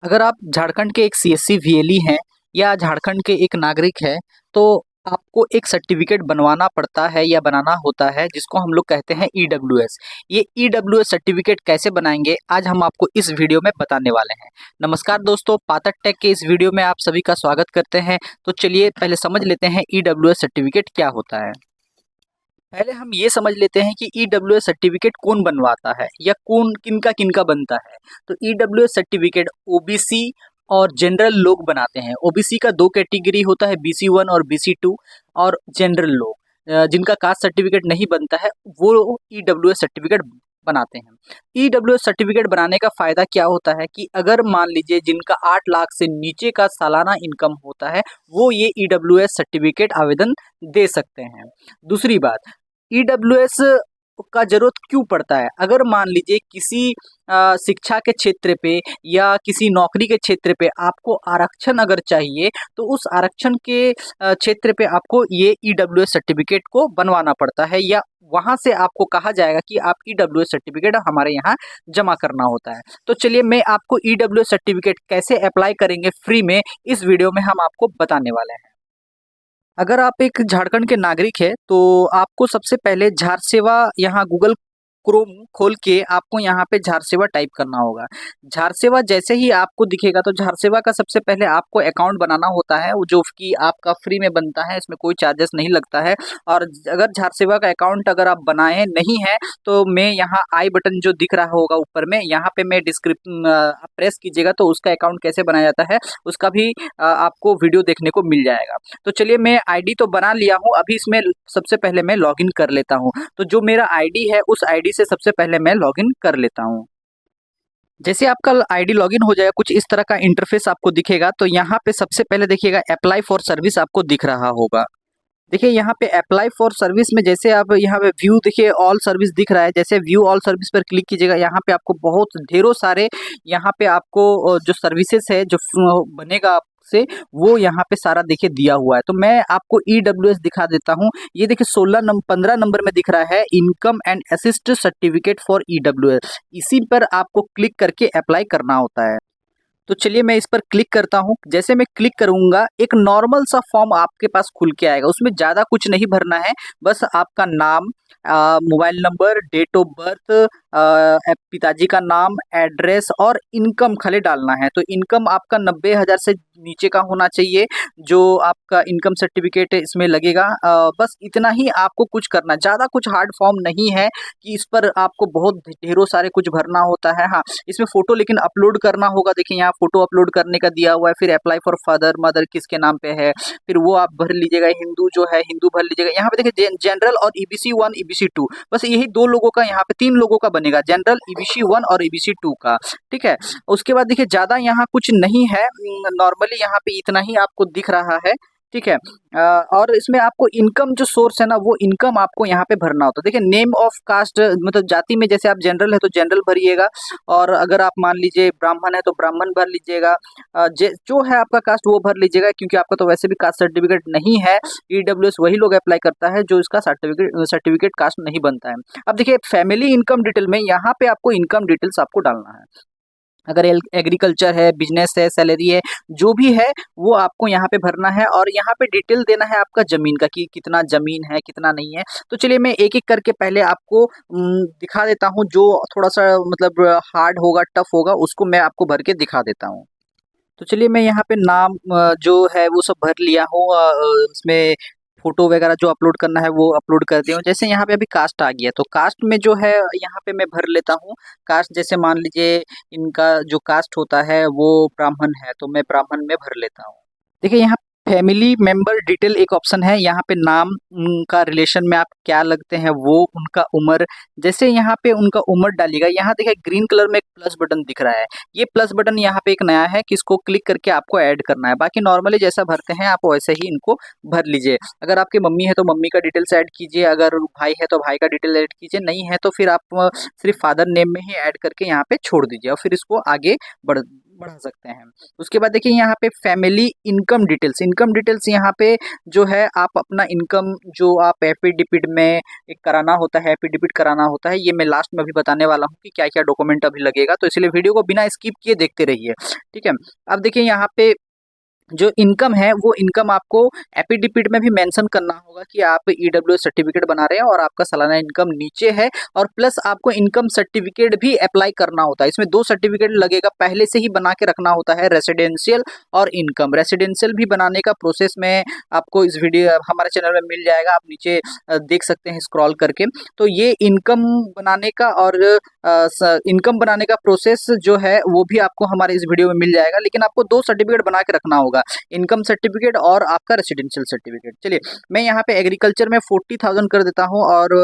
अगर आप झारखंड के एक सीएससी वीएलई हैं या झारखंड के एक नागरिक हैं तो आपको एक सर्टिफिकेट बनवाना पड़ता है या बनाना होता है जिसको हम लोग कहते हैं ईडब्ल्यूएस। ये ईडब्ल्यूएस सर्टिफिकेट कैसे बनाएंगे आज हम आपको इस वीडियो में बताने वाले हैं। नमस्कार दोस्तों, पातक टेक के इस वीडियो में आप सभी का स्वागत करते हैं। तो चलिए पहले समझ लेते हैं ईडब्ल्यूएस सर्टिफिकेट क्या होता है। पहले हम ये समझ लेते हैं कि ईडब्ल्यूएस सर्टिफिकेट कौन बनवाता है या कौन किनका किनका बनता है। तो ईडब्ल्यूएस सर्टिफिकेट ओबीसी और जनरल लोग बनाते हैं। ओबीसी का दो कैटेगरी होता है, BC1 और BC2। और जनरल लोग जिनका कास्ट सर्टिफिकेट नहीं बनता है वो ईडब्ल्यूएस सर्टिफिकेट बनाते हैं। ईडब्ल्यूएस सर्टिफिकेट बनाने का फायदा क्या होता है कि अगर मान लीजिए जिनका 8 लाख से नीचे का सालाना इनकम होता है वो ये ईडब्ल्यूएस सर्टिफिकेट आवेदन दे सकते हैं। दूसरी बात, ईडब्ल्यूएस का जरूरत क्यों पड़ता है? अगर मान लीजिए किसी शिक्षा के क्षेत्र पे या किसी नौकरी के क्षेत्र पे आपको आरक्षण अगर चाहिए तो उस आरक्षण के क्षेत्र पे आपको ये ईडब्ल्यूएस सर्टिफिकेट को बनवाना पड़ता है या वहां से आपको कहा जाएगा कि आप ईडब्ल्यूएस सर्टिफिकेट हमारे यहाँ जमा करना होता है। तो चलिए मैं आपको ईडब्ल्यूएस सर्टिफिकेट कैसे अप्लाई करेंगे फ्री में इस वीडियो में हम आपको बताने वाले हैं। अगर आप एक झारखंड के नागरिक है तो आपको सबसे पहले झारसेवा यहाँ गूगल क्रोम खोल के आपको यहाँ पे झारसेवा टाइप करना होगा। झारसेवा जैसे ही आपको दिखेगा तो झारसेवा का सबसे पहले आपको अकाउंट बनाना होता है जो कि आपका फ्री में बनता है, इसमें कोई चार्जेस नहीं लगता है। और अगर झारसेवा का अकाउंट अगर आप बनाए नहीं है तो मैं यहाँ आई बटन जो दिख रहा होगा ऊपर में, यहाँ पे मैं डिस्क्रिप्शन आप प्रेस कीजिएगा तो उसका अकाउंट कैसे बनाया जाता है उसका भी आपको वीडियो देखने को मिल जाएगा। तो चलिए मैं आईडी तो बना लिया हूँ, अभी इसमें सबसे पहले मैं लॉगिन कर लेता हूँ। तो जो मेरा आईडी है उस आईडी से सबसे पहले मैं लॉगिन कर लेता हूँ। जैसे आपका आईडी लॉगिन हो जाएगा कुछ इस तरह का इंटरफेस आपको दिखेगा। तो यहाँ पे सबसे पहले देखिएगा अप्लाई फॉर सर्विस आपको दिख रहा होगा। देखिए यहाँ पे अप्लाई फॉर सर्विस में जैसे आप यहाँ पे व्यू देखिए ऑल सर्विस दिख रहा है, जैसे व्यू ऑल सर्विस पर क्लिक कीजिएगा यहाँ पे आपको बहुत ढेरों सारे यहाँ पे आपको जो सर्विसेज है जो बनेगा से वो यहाँ पे सारा देखिए दिया हुआ है। तो मैं आपको ईडब्ल्यूएस दिखा देता हूँ। ये देखिए 15 नंबर में दिख रहा है income and assist certificate for EWS. इसी पर आपको क्लिक करके अप्लाई करना होता है। तो चलिए मैं इस पर क्लिक करता हूँ। जैसे मैं क्लिक करूंगा एक नॉर्मल सा फॉर्म आपके पास खुल के आएगा, उसमें ज़्यादा कुछ नहीं भरना है, बस आपका नाम, mobile number, date of birth, पिताजी का नाम, एड्रेस और इनकम खाली डालना है। तो इनकम आपका 90,000 से नीचे का होना चाहिए जो आपका इनकम सर्टिफिकेट इसमें लगेगा। बस इतना ही आपको कुछ करना, ज़्यादा कुछ हार्ड फॉर्म नहीं है कि इस पर आपको बहुत ढेरों सारे कुछ भरना होता है। हाँ, इसमें फोटो लेकिन अपलोड करना होगा। देखिए यहाँ फोटो अपलोड करने का दिया हुआ है। फिर अप्लाई फॉर फादर मदर किसके नाम पे है फिर वो आप भर लीजिएगा। हिंदू जो है हिंदू भर लीजिएगा। यहाँ पे देखिए जनरल और EBC1 EBC2 बस यही दो लोगों का, यहाँ पे 3 लोगों का बनेगा, जनरल EBC1 और EBC2 का। ठीक है, उसके बाद देखिए ज्यादा यहाँ कुछ नहीं है, नॉर्मली यहाँ पे इतना ही आपको दिख रहा है। ठीक है, और इसमें आपको इनकम जो सोर्स है ना वो इनकम आपको यहाँ पे भरना होता है। देखिए नेम ऑफ कास्ट मतलब जाति में जैसे आप जनरल है तो जनरल भरिएगा, और अगर आप मान लीजिए ब्राह्मण है तो ब्राह्मण भर लीजिएगा। जो है आपका कास्ट वो भर लीजिएगा, क्योंकि आपका तो वैसे भी कास्ट सर्टिफिकेट नहीं है। ईडब्ल्यूएस वही लोग अप्लाई करता है जो इसका सर्टिफिकेट कास्ट नहीं बनता है। अब देखिए फैमिली इनकम डिटेल में यहाँ पे आपको इनकम डिटेल्स आपको डालना है। अगर एग्रीकल्चर है, बिजनेस है, सैलरी है, जो भी है वो आपको यहाँ पे भरना है। और यहाँ पे डिटेल देना है आपका जमीन का कि कितना जमीन है कितना नहीं है। तो चलिए मैं एक एक करके पहले आपको दिखा देता हूँ। जो थोड़ा सा मतलब हार्ड होगा, टफ होगा, उसको मैं आपको भर के दिखा देता हूँ। तो चलिए मैं यहाँ पे नाम जो है वो सब भर लिया हूँ। उसमें फोटो वगैरह जो अपलोड करना है वो अपलोड कर दिया हूँ। जैसे यहाँ पे अभी कास्ट आ गया तो कास्ट में जो है यहाँ पे मैं भर लेता हूँ। कास्ट जैसे मान लीजिए इनका जो कास्ट होता है वो ब्राह्मण है तो मैं ब्राह्मण में भर लेता हूँ। देखिए यहाँ फैमिली मेंबर डिटेल एक ऑप्शन है, यहाँ पे नाम, उनका रिलेशन में आप क्या लगते हैं वो, उनका उम्र। जैसे यहाँ पे उनका उम्र डालिएगा, यहाँ देखिए ग्रीन कलर में एक प्लस बटन दिख रहा है। ये प्लस बटन यहाँ पे एक नया है कि इसको क्लिक करके आपको ऐड करना है। बाकी नॉर्मली जैसा भरते हैं आप वैसे ही इनको भर लीजिए। अगर आपकी मम्मी है तो मम्मी का डिटेल्स ऐड कीजिए, अगर भाई है तो भाई का डिटेल ऐड कीजिए, नहीं है तो फिर आप सिर्फ फादर नेम में ही ऐड करके यहाँ पे छोड़ दीजिए और फिर इसको आगे बढ़ बढ़ा सकते हैं। उसके बाद देखिए यहाँ पे फैमिली इनकम डिटेल्स यहाँ पे जो है आप अपना इनकम जो आप एफिडेविट में एक कराना होता है, एफिडेविट कराना होता है, ये मैं लास्ट में अभी बताने वाला हूँ कि क्या क्या डॉक्यूमेंट अभी लगेगा, तो इसलिए वीडियो को बिना स्किप किए देखते रहिए। ठीक है। अब देखिए यहाँ पे जो इनकम है वो इनकम आपको एफिडेविट में भी मेंशन करना होगा कि आप ईडब्ल्यूएस सर्टिफिकेट बना रहे हैं और आपका सालाना इनकम नीचे है, और प्लस आपको इनकम सर्टिफिकेट भी अप्लाई करना होता है। इसमें दो सर्टिफिकेट लगेगा, पहले से ही बना के रखना होता है, रेसिडेंशियल और इनकम। रेसिडेंशियल भी बनाने का प्रोसेस में आपको इस वीडियो हमारे चैनल में मिल जाएगा, आप नीचे देख सकते हैं स्क्रॉल करके। तो ये इनकम बनाने का और इनकम बनाने का प्रोसेस जो है वो भी आपको हमारे इस वीडियो में मिल जाएगा, लेकिन आपको दो सर्टिफिकेट बना के रखना होगा, इनकम सर्टिफिकेट और आपका रेसिडेंशियल सर्टिफिकेट। चलिए मैं यहाँ पे एग्रीकल्चर में 40,000 कर देता हूँ और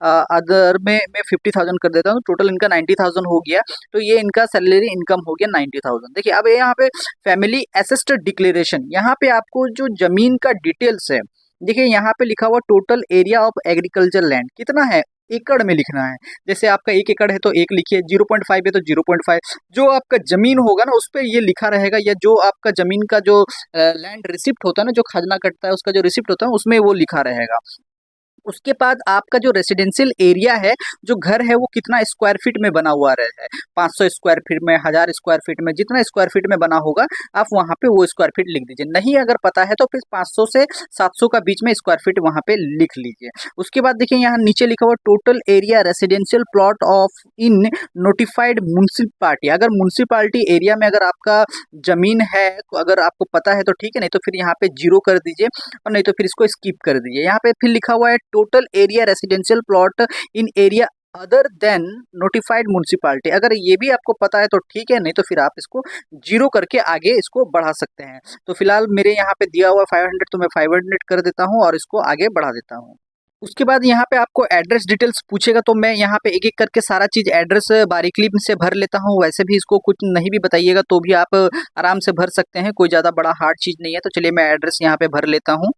अदर में मैं 50,000 कर देता हूँ, टोटल इनका 90,000 हो गया। तो ये इनका सैलरी इनकम हो गया 90,000। देखिए अब यहाँ पे फैमिली एसेट डिक्लेरेशन, यहाँ पे आपको जो जमीन का डिटेल्स है, देखिए यहाँ पे लिखा हुआ total area of agriculture land कितना है, एकड़ में लिखना है। जैसे आपका 1 एकड़ है तो 1 लिखिए, 0.5 है तो 0.5। जो आपका जमीन होगा ना उस पर ये लिखा रहेगा, या जो आपका जमीन का जो लैंड रिसिप्ट होता है ना, जो खजना कटता है उसका जो रिसिप्ट होता है उसमें वो लिखा रहेगा। उसके बाद आपका जो रेसिडेंशियल एरिया है, जो घर है, वो कितना स्क्वायर फीट में बना हुआ रहता है, 500 स्क्वायर फीट में, 1000 स्क्वायर फीट में, जितना स्क्वायर फीट में बना होगा आप वहाँ पे वो स्क्वायर फीट लिख दीजिए। नहीं अगर पता है तो फिर 500 से 700 का बीच में स्क्वायर फीट वहाँ पे लिख लीजिए। उसके बाद देखिए यहाँ नीचे लिखा हुआ total area residential plot of in notified municipality. अगर म्युनिसिपालिटी एरिया में अगर आपका जमीन है तो अगर आपको पता है तो ठीक है, नहीं तो फिर यहाँ पे 0 कर दीजिए, और नहीं तो फिर इसको स्किप कर दीजिए। यहाँ पे फिर लिखा हुआ है total area residential plot in area other than notified municipality. अगर ये भी आपको पता है तो ठीक है, नहीं तो फिर आप इसको 0 करके आगे इसको बढ़ा सकते हैं। तो फिलहाल मेरे यहाँ पे दिया हुआ 500, तो मैं 500 कर देता हूँ और इसको आगे बढ़ा देता हूँ। उसके बाद यहाँ पे आपको एड्रेस डिटेल्स पूछेगा, तो मैं यहाँ पे एक एक करके सारा चीज़ एड्रेस बारीकली से भर लेता हूँ। वैसे भी इसको कुछ नहीं भी बताइएगा तो भी आप आराम से भर सकते हैं, कोई ज़्यादा बड़ा हार्ड चीज़ नहीं है। तो चलिए मैं एड्रेस यहाँ पे भर लेता हूँ।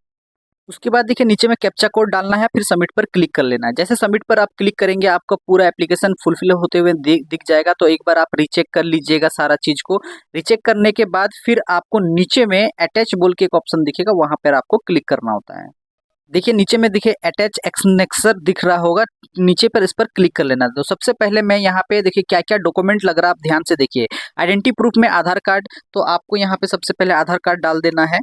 उसके बाद देखिए नीचे में कैप्चा कोड डालना है, फिर सबमिट पर क्लिक कर लेना है। जैसे सबमिट पर आप क्लिक करेंगे आपका पूरा एप्लीकेशन फुलफिल होते हुए दिख जाएगा। तो एक बार आप रीचेक कर लीजिएगा सारा चीज़ को। रीचेक करने के बाद फिर आपको नीचे में अटैच बोल के एक ऑप्शन दिखेगा, वहाँ पर आपको क्लिक करना होता है। देखिए नीचे में देखिए अटैच एक्सनेक्सर दिख रहा होगा, नीचे पर इस पर क्लिक कर लेना। तो सबसे पहले मैं यहाँ पे देखिए क्या क्या डॉक्यूमेंट लग रहा है, आप ध्यान से देखिए। आइडेंटिटी प्रूफ में आधार कार्ड, तो आपको यहाँ पे सबसे पहले आधार कार्ड डाल देना है।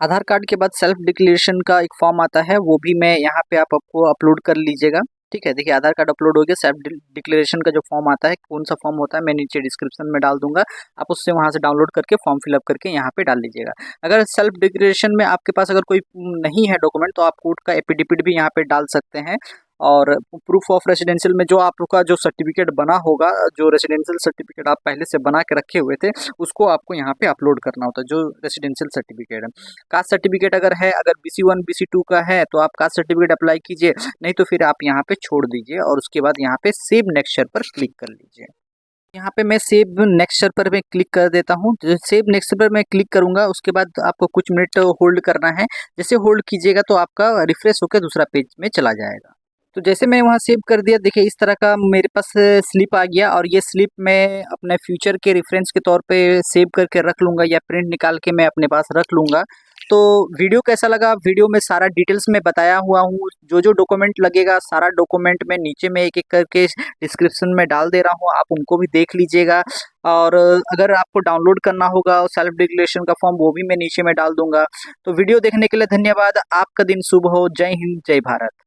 आधार कार्ड के बाद सेल्फ डिक्लेरेशन का एक फॉर्म आता है, वो भी मैं यहाँ पे आपको अपलोड कर लीजिएगा। ठीक है, देखिए आधार कार्ड अपलोड हो गया। सेल्फ डिक्लेरेशन का जो फॉर्म आता है, कौन सा फॉर्म होता है मैं नीचे डिस्क्रिप्शन में डाल दूंगा, आप उससे वहाँ से डाउनलोड करके फॉर्म फिलअप करके यहाँ पे डाल लीजिएगा। अगर सेल्फ डिक्लेरेशन में आपके पास अगर कोई नहीं है डॉक्यूमेंट, तो आप कोर्ट का एफिडेविट भी यहाँ पे डाल सकते हैं। और प्रूफ ऑफ रेसिडेंशियल में जो आपका जो सर्टिफिकेट बना होगा, जो रेसिडेंशियल सर्टिफिकेट आप पहले से बना के रखे हुए थे, उसको आपको यहाँ पे अपलोड करना होता है, जो रेसिडेंशियल सर्टिफिकेट है। कास्ट सर्टिफिकेट अगर है, अगर BC1 BC2 का है तो आप कास्ट सर्टिफिकेट अप्लाई कीजिए, नहीं तो फिर आप यहाँ पे छोड़ दीजिए और उसके बाद यहाँ पे सेव नेक्स्ट पर क्लिक कर लीजिए। यहाँ पे मैं सेव नेक्स्ट पर मैं क्लिक कर देता हूँ। सेव नेक्स्ट पर मैं क्लिक करूँगा, उसके बाद आपको कुछ मिनट होल्ड करना है। जैसे होल्ड कीजिएगा तो आपका रिफ्रेश होकर दूसरा पेज में चला जाएगा। तो जैसे मैं वहाँ सेव कर दिया, देखिए इस तरह का मेरे पास स्लिप आ गया, और ये स्लिप मैं अपने फ्यूचर के रेफरेंस के तौर पे सेव करके रख लूँगा, या प्रिंट निकाल के मैं अपने पास रख लूँगा। तो वीडियो कैसा लगा, वीडियो में सारा डिटेल्स में बताया हुआ हूँ, जो जो डॉक्यूमेंट लगेगा सारा डॉक्यूमेंट मैं नीचे में एक एक करके डिस्क्रिप्शन में डाल दे रहा हूँ, आप उनको भी देख लीजिएगा। और अगर आपको डाउनलोड करना होगा सेल्फ डिक्लेरेशन का फॉर्म, वो भी मैं नीचे में डाल दूंगा। तो वीडियो देखने के लिए धन्यवाद। आपका दिन शुभ हो। जय हिंद, जय भारत।